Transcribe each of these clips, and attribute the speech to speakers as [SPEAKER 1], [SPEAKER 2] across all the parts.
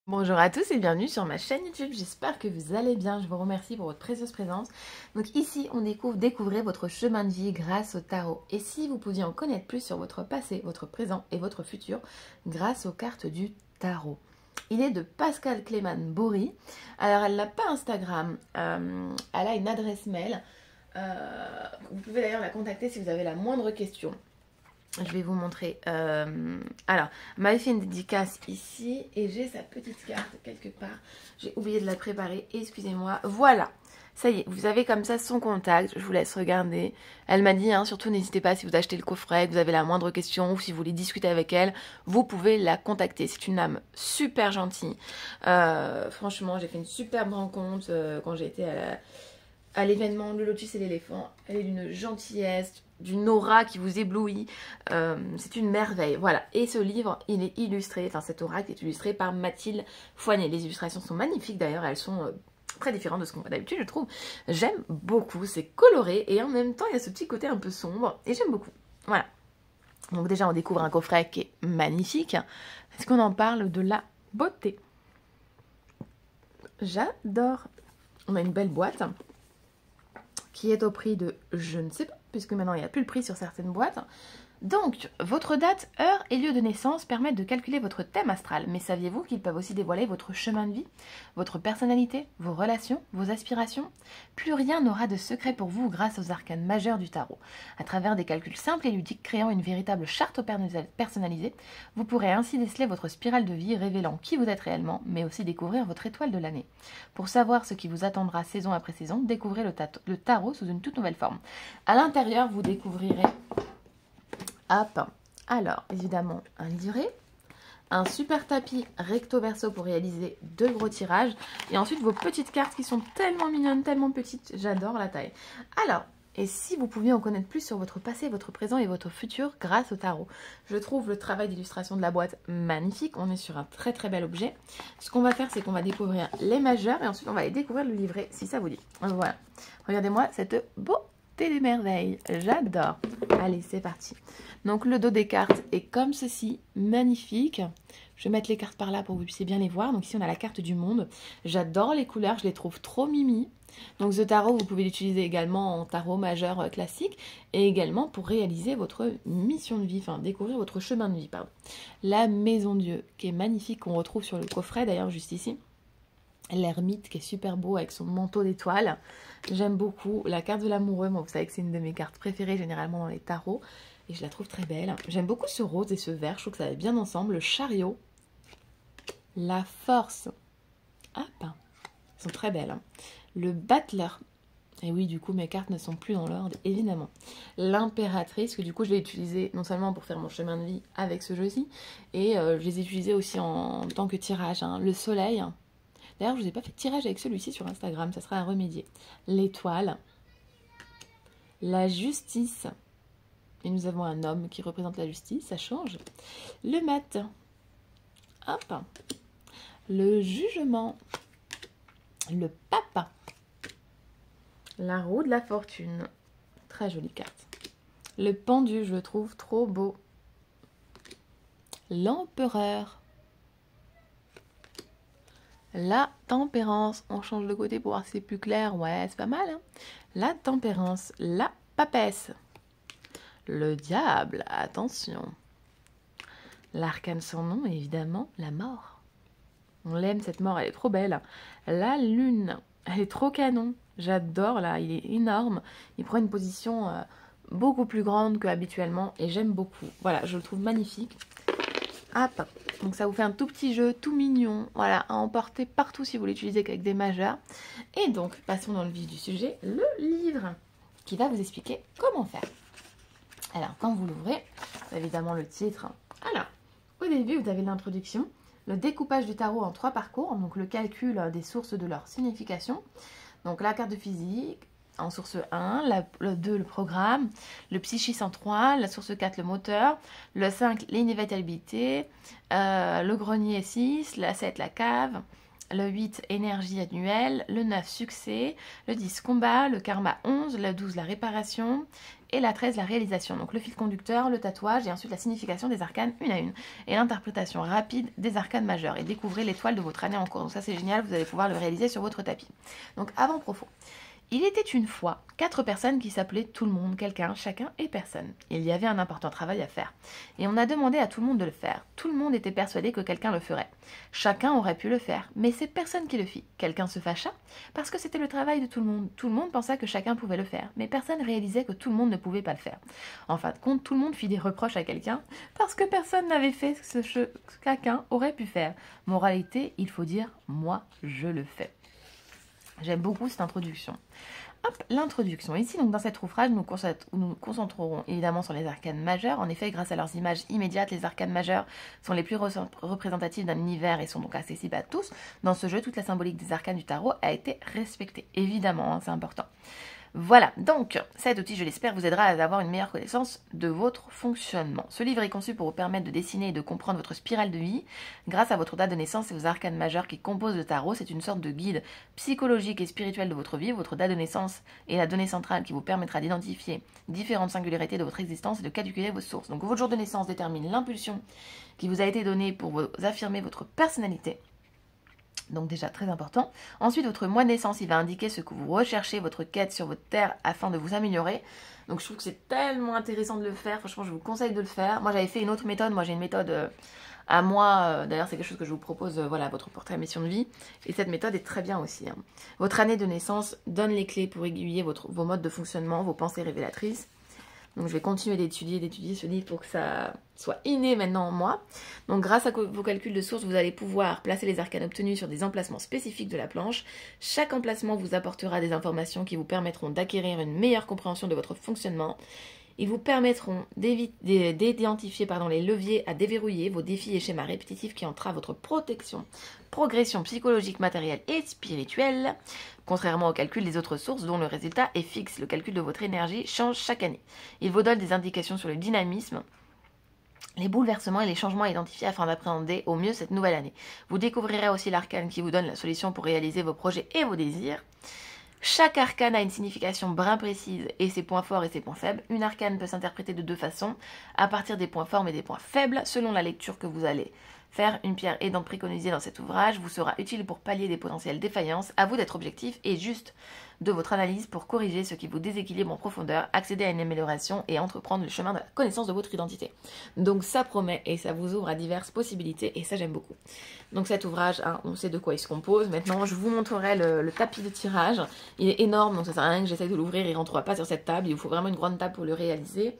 [SPEAKER 1] Bonjour à tous et bienvenue sur ma chaîne YouTube, j'espère que vous allez bien, je vous remercie pour votre précieuse présence. Donc ici on découvrez votre chemin de vie grâce au tarot. Et si vous pouviez en connaître plus sur votre passé, votre présent et votre futur grâce aux cartes du tarot. Il est de Pascal Clément Bory. Alors elle n'a pas Instagram, elle a une adresse mail. Vous pouvez d'ailleurs la contacter si vous avez la moindre question. Je vais vous montrer. Alors, elle m'avait fait une dédicace ici et j'ai sa petite carte quelque part. J'ai oublié de la préparer, excusez-moi. Voilà, ça y est, vous avez comme ça son contact. Je vous laisse regarder. Elle m'a dit, hein, surtout n'hésitez pas si vous achetez le coffret, que vous avez la moindre question ou si vous voulez discuter avec elle, vous pouvez la contacter. C'est une âme super gentille. Franchement, j'ai fait une superbe rencontre quand j'ai été à l'événement Le Lotus et l'éléphant. Elle est d'une gentillesse, d'une aura qui vous éblouit. C'est une merveille. Voilà. Et ce livre, il est illustré, enfin cet oracle est illustré par Mathilde Foignet. Les illustrations sont magnifiques d'ailleurs, elles sont très différentes de ce qu'on voit d'habitude, je trouve. J'aime beaucoup, c'est coloré et en même temps, il y a ce petit côté un peu sombre et j'aime beaucoup. Voilà. Donc déjà, on découvre un coffret qui est magnifique. Est-ce qu'on en parle de la beauté? J'adore. On a une belle boîte qui est au prix de je ne sais pas, puisque maintenant il n'y a plus le prix sur certaines boîtes. Donc, votre date, heure et lieu de naissance permettent de calculer votre thème astral. Mais saviez-vous qu'ils peuvent aussi dévoiler votre chemin de vie, votre personnalité, vos relations, vos aspirations? Plus rien n'aura de secret pour vous grâce aux arcanes majeurs du tarot. À travers des calculs simples et ludiques créant une véritable charte personnalisée, vous pourrez ainsi déceler votre spirale de vie révélant qui vous êtes réellement, mais aussi découvrir votre étoile de l'année. Pour savoir ce qui vous attendra saison après saison, découvrez le tarot sous une toute nouvelle forme. À l'intérieur, vous découvrirez hop, alors évidemment un livret, un super tapis recto verso pour réaliser 2 gros tirages et ensuite vos petites cartes qui sont tellement mignonnes, tellement petites, j'adore la taille. Alors, et si vous pouviez en connaître plus sur votre passé, votre présent et votre futur grâce au tarot? Je trouve le travail d'illustration de la boîte magnifique, on est sur un très très bel objet. Ce qu'on va faire, c'est qu'on va découvrir les majeurs et ensuite on va aller découvrir le livret si ça vous dit. Voilà, regardez-moi cette beauté des merveilles, j'adore. Allez, c'est parti. Donc le dos des cartes est comme ceci, magnifique. Je vais mettre les cartes par là pour que vous puissiez bien les voir. Donc ici on a la carte du monde. J'adore les couleurs, je les trouve trop mimi. Donc ce tarot, vous pouvez l'utiliser également en tarot majeur classique et également pour réaliser votre mission de vie, enfin découvrir votre chemin de vie, pardon. La maison Dieu, qui est magnifique, qu'on retrouve sur le coffret d'ailleurs juste ici. L'ermite qui est super beau avec son manteau d'étoiles. J'aime beaucoup la carte de l'amoureux. Bon, vous savez que c'est une de mes cartes préférées généralement dans les tarots. Et je la trouve très belle. J'aime beaucoup ce rose et ce vert. Je trouve que ça va bien ensemble. Le chariot. La force. Hop. Elles sont très belles. Le battleur. Et oui, du coup, mes cartes ne sont plus dans l'ordre, évidemment. L'impératrice, que du coup, je l'ai utilisée non seulement pour faire mon chemin de vie avec ce jeu-ci, et je les ai utilisées aussi en tant que tirage. Hein. Le soleil. D'ailleurs, je ne vous ai pas fait de tirage avec celui-ci sur Instagram, ça sera à remédier. L'étoile, la justice, et nous avons un homme qui représente la justice, ça change. Le mat, hop, le jugement, le papa, la roue de la fortune, très jolie carte. Le pendu, je le trouve trop beau. L'empereur. La tempérance, on change de côté pour voir si c'est plus clair, ouais c'est pas mal. Hein, la tempérance, la papesse, le diable, attention. L'arcane sans nom, évidemment, la mort. On l'aime cette mort, elle est trop belle. La lune, elle est trop canon, j'adore là, il est énorme. Il prend une position beaucoup plus grande qu'habituellement et j'aime beaucoup. Voilà, je le trouve magnifique. Hop, donc ça vous fait un tout petit jeu, tout mignon, voilà, à emporter partout si vous l'utilisez qu'avec des majeurs. Et donc, passons dans le vif du sujet, le livre, qui va vous expliquer comment faire. Alors, quand vous l'ouvrez, évidemment le titre. Alors, au début, vous avez l'introduction, le découpage du tarot en 3 parcours, donc le calcul des sources de leur signification, donc la carte de physique, en source 1, le 2 le programme, le psychisme en 3, la source 4 le moteur, le 5 l'inévitabilité, le grenier 6, la 7 la cave, le 8, énergie annuelle, le 9, succès, le 10, combat, le karma 11, le 12, la réparation, et la 13, la réalisation. Donc le fil conducteur, le tatouage, et ensuite la signification des arcanes une à une, et l'interprétation rapide des arcanes majeurs, et découvrez l'étoile de votre année en cours. Donc ça c'est génial, vous allez pouvoir le réaliser sur votre tapis. Donc avant profond. Il était une fois 4 personnes qui s'appelaient tout le monde, quelqu'un, chacun et personne. Il y avait un important travail à faire. Et on a demandé à tout le monde de le faire. Tout le monde était persuadé que quelqu'un le ferait. Chacun aurait pu le faire, mais c'est personne qui le fit. Quelqu'un se fâcha parce que c'était le travail de tout le monde. Tout le monde pensa que chacun pouvait le faire, mais personne réalisait que tout le monde ne pouvait pas le faire. En fin de compte, tout le monde fit des reproches à quelqu'un parce que personne n'avait fait ce que chacun aurait pu faire. Moralité, il faut dire « moi, je le fais ». J'aime beaucoup cette introduction. Hop, l'introduction. Ici, donc, dans cet ouvrage, nous nous concentrerons évidemment sur les arcanes majeures. En effet, grâce à leurs images immédiates, les arcanes majeures sont les plus représentatives d'un univers et sont donc accessibles à tous. Dans ce jeu, toute la symbolique des arcanes du tarot a été respectée. Évidemment, hein, c'est important. Voilà, donc cet outil, je l'espère, vous aidera à avoir une meilleure connaissance de votre fonctionnement. Ce livre est conçu pour vous permettre de dessiner et de comprendre votre spirale de vie grâce à votre date de naissance et aux arcanes majeures qui composent le tarot. C'est une sorte de guide psychologique et spirituel de votre vie. Votre date de naissance est la donnée centrale qui vous permettra d'identifier différentes singularités de votre existence et de calculer vos sources. Donc votre jour de naissance détermine l'impulsion qui vous a été donnée pour vous affirmer votre personnalité. Donc déjà très important. Ensuite, votre mois de naissance, il va indiquer ce que vous recherchez, votre quête sur votre terre afin de vous améliorer. Donc je trouve que c'est tellement intéressant de le faire. Franchement, je vous conseille de le faire. Moi, j'avais fait une autre méthode. Moi, j'ai une méthode à moi. D'ailleurs, c'est quelque chose que je vous propose, voilà, votre portrait mission de vie. Et cette méthode est très bien aussi. Hein. Votre année de naissance donne les clés pour aiguiller vos modes de fonctionnement, vos pensées révélatrices. Donc je vais continuer d'étudier ce livre pour que ça soit inné maintenant en moi. Donc grâce à vos calculs de source, vous allez pouvoir placer les arcanes obtenus sur des emplacements spécifiques de la planche. Chaque emplacement vous apportera des informations qui vous permettront d'acquérir une meilleure compréhension de votre fonctionnement. Ils vous permettront d'identifier les leviers à déverrouiller, vos défis et schémas répétitifs qui entravent votre progression psychologique, matérielle et spirituelle. Contrairement au calcul des autres sources dont le résultat est fixe, le calcul de votre énergie change chaque année. Il vous donne des indications sur le dynamisme, les bouleversements et les changements à identifier afin d'appréhender au mieux cette nouvelle année. Vous découvrirez aussi l'arcane qui vous donne la solution pour réaliser vos projets et vos désirs. Chaque arcane a une signification bien précise et ses points forts et ses points faibles. Une arcane peut s'interpréter de 2 façons, à partir des points forts et des points faibles, selon la lecture que vous allez faire. Une pierre est donc préconisée dans cet ouvrage, vous sera utile pour pallier des potentielles défaillances. À vous d'être objectif et juste de votre analyse pour corriger ce qui vous déséquilibre en profondeur, accéder à une amélioration et entreprendre le chemin de la connaissance de votre identité. Donc ça promet et ça vous ouvre à diverses possibilités et ça j'aime beaucoup. Donc cet ouvrage, hein, on sait de quoi il se compose. Maintenant je vous montrerai le tapis de tirage. Il est énorme donc ça sert à rien que j'essaye de l'ouvrir, il ne rentrera pas sur cette table. Il vous faut vraiment une grande table pour le réaliser.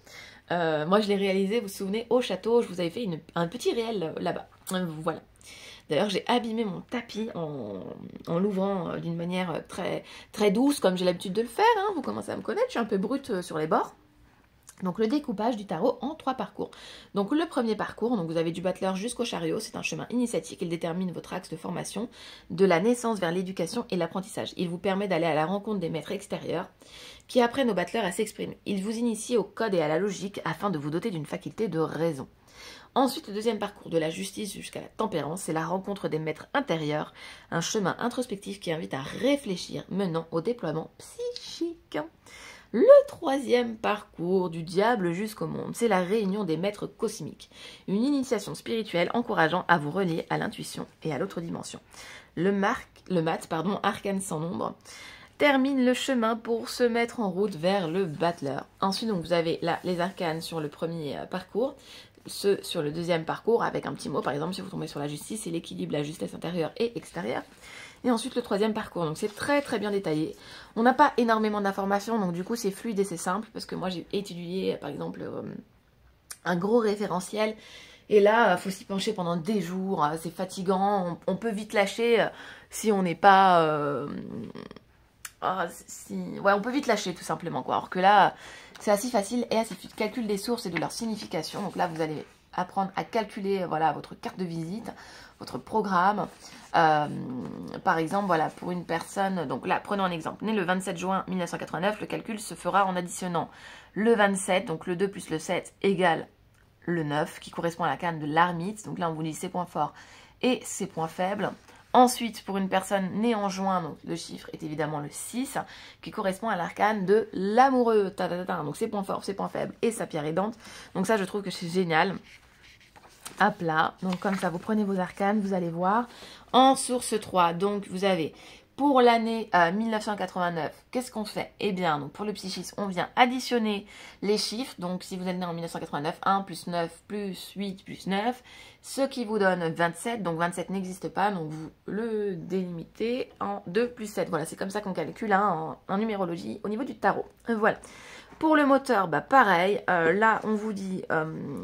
[SPEAKER 1] Moi je l'ai réalisé, vous vous souvenez, au château, je vous avais fait un petit réel là-bas. Voilà. D'ailleurs, j'ai abîmé mon tapis en l'ouvrant d'une manière très, très douce, comme j'ai l'habitude de le faire. Hein. Vous commencez à me connaître, je suis un peu brute sur les bords. Donc, le découpage du tarot en 3 parcours. Donc, le premier parcours, donc vous avez du battleur jusqu'au chariot. C'est un chemin initiatique. Il détermine votre axe de formation de la naissance vers l'éducation et l'apprentissage. Il vous permet d'aller à la rencontre des maîtres extérieurs qui apprennent aux battleurs à s'exprimer. Il vous initie au code et à la logique afin de vous doter d'une faculté de raison. Ensuite, le deuxième parcours de la justice jusqu'à la tempérance, c'est la rencontre des maîtres intérieurs, un chemin introspectif qui invite à réfléchir, menant au déploiement psychique. Le troisième parcours du diable jusqu'au monde, c'est la réunion des maîtres cosmiques, une initiation spirituelle encourageant à vous relier à l'intuition et à l'autre dimension. Le mat, arcane sans nombre, termine le chemin pour se mettre en route vers le battleur. Ensuite, donc, vous avez là les arcanes sur le premier parcours, ceux sur le deuxième parcours avec un petit mot, par exemple si vous tombez sur la justice, c'est l'équilibre, la justesse intérieure et extérieure. Et ensuite le troisième parcours, donc c'est très très bien détaillé. On n'a pas énormément d'informations, donc du coup c'est fluide et c'est simple, parce que moi j'ai étudié par exemple un gros référentiel, et là il faut s'y pencher pendant des jours, c'est fatigant, on peut vite lâcher si on n'est pas... on peut vite lâcher tout simplement, quoi. Alors que là, c'est assez facile et assez fluide. Calcul des sources et de leur signification. Donc là, vous allez apprendre à calculer votre carte de visite, votre programme. Par exemple, voilà, pour une personne, donc là, prenons un exemple. Né le 27 juin 1989, le calcul se fera en additionnant le 27, donc le 2 plus le 7 égale le 9, qui correspond à la carte de l'ermite. Donc là, on vous dit ses points forts et ses points faibles. Ensuite, pour une personne née en juin, donc le chiffre est évidemment le 6, qui correspond à l'arcane de l'amoureux. Donc ses points forts, ses points faibles et sa pierre aidante. Donc ça, je trouve que c'est génial. Hop là, donc comme ça, vous prenez vos arcanes, vous allez voir. En source 3, donc vous avez pour l'année 1989, qu'est-ce qu'on fait? Eh bien, donc pour le psychisme, on vient additionner les chiffres. Donc si vous êtes né en 1989, 1 plus 9 plus 8 plus 9, ce qui vous donne 27. Donc 27 n'existe pas, donc vous le délimitez en 2 plus 7. Voilà, c'est comme ça qu'on calcule hein, en numérologie au niveau du tarot. Voilà. Pour le moteur, bah pareil, là on vous dit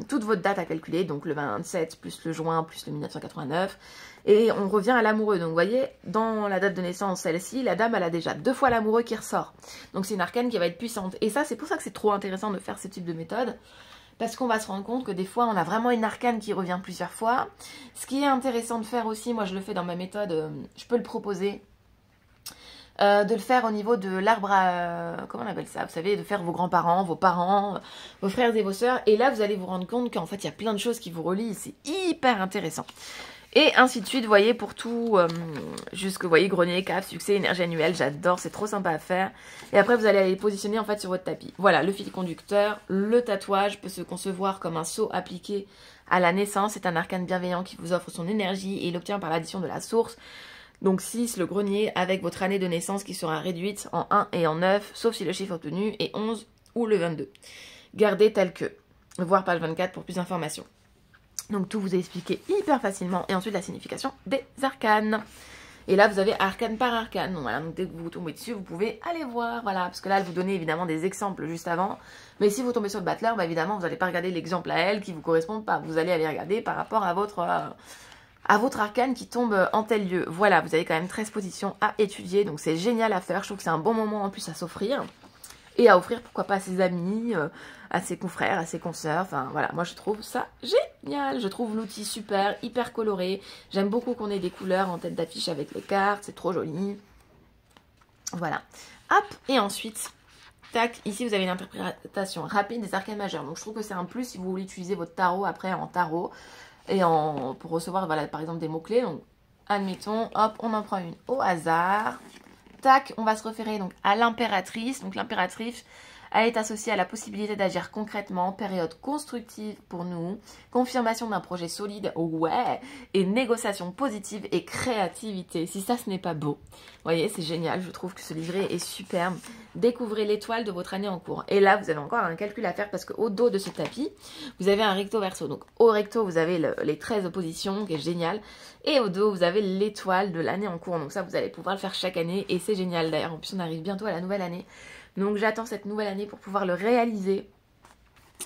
[SPEAKER 1] toute votre date à calculer, donc le 27 plus le juin plus le 1989, et on revient à l'amoureux. Donc vous voyez, dans la date de naissance, celle-ci, la dame elle a déjà 2 fois l'amoureux qui ressort. Donc c'est une arcane qui va être puissante. Et ça c'est pour ça que c'est trop intéressant de faire ce type de méthode, parce qu'on va se rendre compte que des fois on a vraiment une arcane qui revient plusieurs fois. Ce qui est intéressant de faire aussi, moi je le fais dans ma méthode, je peux le proposer, de le faire au niveau de l'arbre à... comment on appelle ça? Vous savez, de faire vos grands-parents, vos parents, vos frères et vos sœurs. Et là, vous allez vous rendre compte qu'en fait, il y a plein de choses qui vous relient. C'est hyper intéressant. Et ainsi de suite, vous voyez, pour tout, jusque, vous voyez, grenier, cave, succès, énergie annuelle. J'adore, c'est trop sympa à faire. Et après, vous allez aller positionner, en fait, sur votre tapis. Voilà, le fil conducteur, le tatouage peut se concevoir comme un sceau appliqué à la naissance. C'est un arcane bienveillant qui vous offre son énergie et il l'obtient par l'addition de la source. Donc 6, le grenier, avec votre année de naissance qui sera réduite en 1 et en 9, sauf si le chiffre obtenu est 11 ou le 22. Gardez tel que, voire page 24 pour plus d'informations. Donc tout vous est expliqué hyper facilement. Et ensuite la signification des arcanes. Et là vous avez arcane par arcane. Donc voilà, donc dès que vous tombez dessus, vous pouvez aller voir. Voilà, parce que là elle vous donnait évidemment des exemples juste avant. Mais si vous tombez sur le battleur, bah évidemment vous n'allez pas regarder l'exemple à elle qui vous correspond pas. Vous allez aller regarder par rapport à votre arcane qui tombe en tel lieu. Voilà, vous avez quand même 13 positions à étudier, donc c'est génial à faire. Je trouve que c'est un bon moment en plus à s'offrir. Et à offrir, pourquoi pas, à ses amis, à ses confrères, à ses consoeurs. Enfin voilà, moi je trouve ça génial. Je trouve l'outil super, hyper coloré. J'aime beaucoup qu'on ait des couleurs en tête d'affiche avec les cartes, c'est trop joli. Voilà. Hop, et ensuite... tac, ici vous avez une interprétation rapide des arcanes majeurs. Donc je trouve que c'est un plus si vous voulez utiliser votre tarot après en tarot. Et pour recevoir, voilà, par exemple, des mots-clés. Donc, admettons, hop, on en prend une au hasard. Tac, on va se référer donc à l'impératrice. Donc, l'impératrice, elle est associée à la possibilité d'agir concrètement, période constructive pour nous, confirmation d'un projet solide, ouais, et négociation positive et créativité. Si ça, ce n'est pas beau. Vous voyez, c'est génial. Je trouve que ce livret est superbe. Découvrez l'étoile de votre année en cours. Et là, vous avez encore un calcul à faire parce qu'au dos de ce tapis, vous avez un recto verso. Donc, au recto, vous avez les 13 oppositions, qui est génial. Et au dos, vous avez l'étoile de l'année en cours. Donc ça, vous allez pouvoir le faire chaque année. Et c'est génial d'ailleurs. En plus, on arrive bientôt à la nouvelle année. Donc, j'attends cette nouvelle année pour pouvoir le réaliser.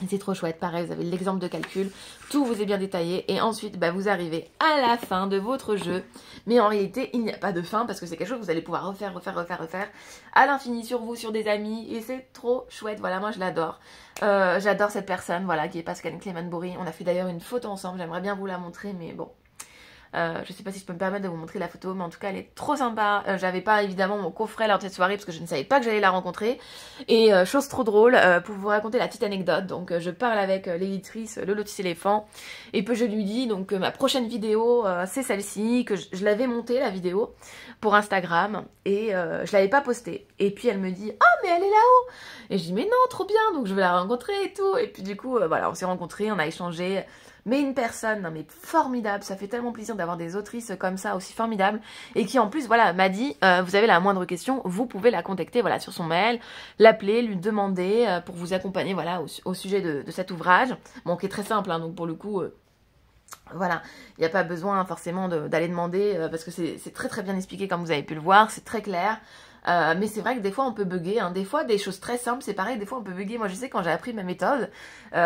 [SPEAKER 1] C'est trop chouette, pareil, vous avez l'exemple de calcul, tout vous est bien détaillé et ensuite bah, vous arrivez à la fin de votre jeu. Mais en réalité, il n'y a pas de fin parce que c'est quelque chose que vous allez pouvoir refaire à l'infini sur vous, sur des amis et c'est trop chouette. Voilà, moi je l'adore. J'adore cette personne, voilà, qui est Pascaline Clément-Bory. On a fait d'ailleurs une photo ensemble, j'aimerais bien vous la montrer, mais bon. Je sais pas si je peux me permettre de vous montrer la photo, mais en tout cas elle est trop sympa. J'avais pas évidemment mon coffret lors de cette soirée parce que je ne savais pas que j'allais la rencontrer. Et chose trop drôle, pour vous raconter la petite anecdote, donc je parle avec l'éditrice Le Lotus Éléphant et puis je lui dis donc que ma prochaine vidéo c'est celle-ci, que je l'avais montée la vidéo pour Instagram et je l'avais pas postée. Et puis elle me dit « Ah mais elle est là-haut !» Et je dis « Mais non, trop bien, donc je vais la rencontrer et tout. » Et puis du coup voilà, on s'est rencontrés, on a échangé. Mais une personne, non mais formidable, ça fait tellement plaisir d'avoir des autrices comme ça aussi formidables et qui en plus voilà m'a dit vous avez la moindre question, vous pouvez la contacter voilà sur son mail, l'appeler, lui demander pour vous accompagner voilà au sujet de cet ouvrage, bon qui est très simple hein, donc pour le coup voilà, il n'y a pas besoin forcément d'aller demander parce que c'est très très bien expliqué comme vous avez pu le voir, c'est très clair. Mais c'est vrai que des fois on peut bugger, hein. Des fois des choses très simples, c'est pareil, des fois on peut bugger. Moi je sais quand j'ai appris ma méthode,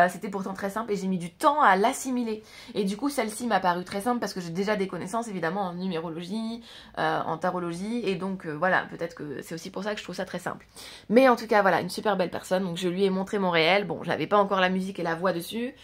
[SPEAKER 1] c'était pourtant très simple et j'ai mis du temps à l'assimiler. Et du coup celle-ci m'a paru très simple parce que j'ai déjà des connaissances évidemment en numérologie, en tarologie. Et donc voilà, peut-être que c'est aussi pour ça que je trouve ça très simple. Mais en tout cas voilà, une super belle personne, donc je lui ai montré mon réel. Bon, j'avais pas encore la musique et la voix dessus.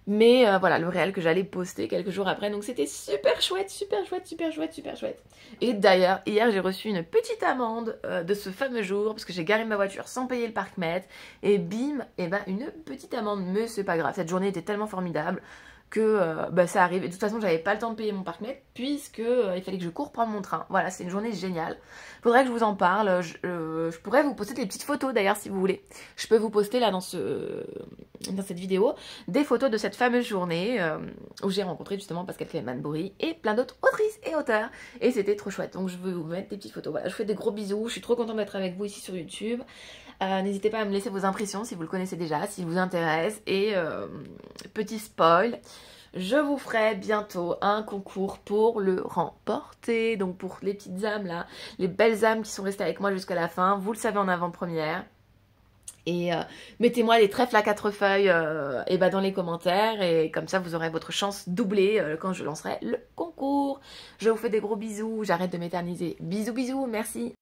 [SPEAKER 1] Mais voilà, le réel que j'allais poster quelques jours après. Donc c'était super chouette, super chouette, super chouette, super chouette. Et d'ailleurs, hier, j'ai reçu une petite amende de ce fameux jour. Parce que j'ai garé ma voiture sans payer le parc-mètre. Et bim, et ben une petite amende. Mais c'est pas grave, cette journée était tellement formidable. que ça arrive. Et de toute façon, j'avais pas le temps de payer mon parc-mètre puisque il fallait que je cours prendre mon train. Voilà, c'est une journée géniale. Faudrait que je vous en parle. Je pourrais vous poster des petites photos d'ailleurs si vous voulez. Je peux vous poster là dans cette vidéo des photos de cette fameuse journée où j'ai rencontré justement Pascal Clément-Bory et plein d'autres autrices et auteurs. Et c'était trop chouette. Donc je vais vous mettre des petites photos. Voilà, je vous fais des gros bisous. Je suis trop contente d'être avec vous ici sur YouTube. N'hésitez pas à me laisser vos impressions si vous le connaissez déjà, si vous intéresse. Et petit spoil, je vous ferai bientôt un concours pour le remporter. Donc pour les petites âmes là, les belles âmes qui sont restées avec moi jusqu'à la fin, vous le savez en avant-première. Et mettez-moi les trèfles à 4 feuilles dans les commentaires. Et comme ça, vous aurez votre chance doublée quand je lancerai le concours. Je vous fais des gros bisous. J'arrête de m'éterniser. Bisous, bisous. Merci.